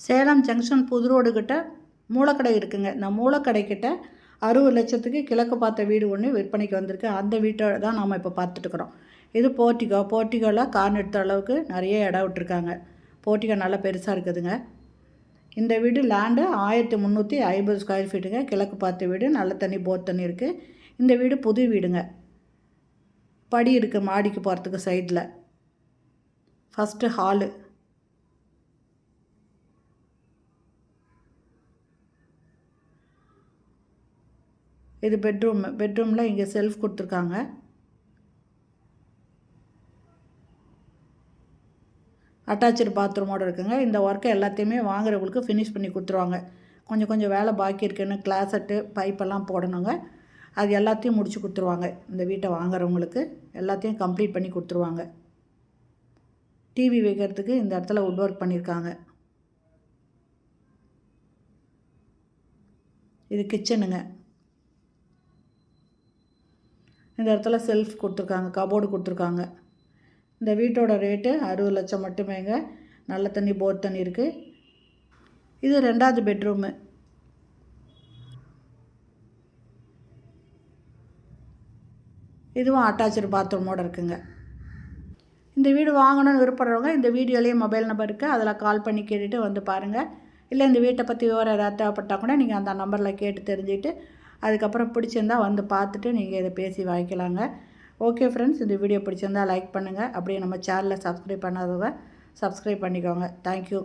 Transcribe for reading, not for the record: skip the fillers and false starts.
Salem junction புது road கிட்ட மூலக்கடை இருக்குங்க. இந்த மூலக்கடைக்கிட்ட 60 லட்சத்துக்கு கிழக்கு பார்த்த வீடு ஒன்று விற்பனைக்கு வந்திருக்கு. அந்த வீட்டை தான் நாம் இப்போ பார்த்துட்டுருக்குறோம். இது போர்ட்டிகோவில் கார் நிறுத்துற அளவுக்கு நிறைய இடம் விட்டுருக்காங்க. போர்ட்டிகோ நல்லா பெருசாக இருக்குதுங்க. இந்த வீடு லேண்டு 1350 ஸ்கொயர் ஃபீட்டுங்க. கிழக்கு பார்த்த வீடு, நல்ல தண்ணி, போர் தண்ணி இருக்குது. இந்த வீடு புது வீடுங்க. படி இருக்குது மாடிக்கு போகிறதுக்கு சைடில். ஃபஸ்ட்டு ஹாலு, இது பெட்ரூமில் இங்கே செல்ஃப் கொடுத்துருக்காங்க. அட்டாச்சு பாத்ரூமோடு இருக்குங்க. இந்த ஒர்க்கை எல்லாத்தையுமே வாங்குறவங்களுக்கு ஃபினிஷ் பண்ணி கொடுத்துருவாங்க. கொஞ்சம் வேலை பாக்கி இருக்குன்னு கிளாசெட்டு பைப்பெல்லாம் போடணுங்க. அது எல்லாத்தையும் முடித்து கொடுத்துருவாங்க. இந்த வீட்டை வாங்குறவங்களுக்கு எல்லாத்தையும் கம்ப்ளீட் பண்ணி கொடுத்துருவாங்க. டிவி வைக்கிறதுக்கு இந்த இடத்துல வுட் ஒர்க் பண்ணியிருக்காங்க. இது கிச்சனுங்க. இந்த இடத்துல செல்ஃப் கொடுத்துருக்காங்க, கபோர்டு கொடுத்துருக்காங்க. இந்த வீட்டோட ரேட்டு 60 லட்சம் மட்டுமேங்க. நல்ல தண்ணி, போர் தண்ணி இருக்குது. இது 2வது பெட்ரூமு. இதுவும் அட்டாச்சு பாத்ரூமோடு இருக்குங்க. இந்த வீடு வாங்கணும்னு விருப்பப்படுறவங்க இந்த வீடியோலேயே மொபைல் நம்பர் இருக்குது, அதில் கால் பண்ணி கேட்டுட்டு வந்து பாருங்கள். இல்லை இந்த வீட்டை பற்றி விவரம் ஏதாவது தேவைப்பட்டால் கூட நீங்கள் அந்த நம்பரில் கேட்டு தெரிஞ்சுக்கிட்டு அதுக்கப்புறம் பிடிச்சிருந்தால் வந்து பார்த்துட்டு நீங்கள் இதை பேசி வாங்கிக்கலாங்க. ஓகே ஃப்ரெண்ட்ஸ், இந்த வீடியோ பிடிச்சிருந்தால் லைக் பண்ணுங்கள். அப்படியே நம்ம சேனலை சப்ஸ்கிரைப் பண்ணாதவங்க சப்ஸ்கிரைப் பண்ணிக்கோங்க. தேங்க்யூ.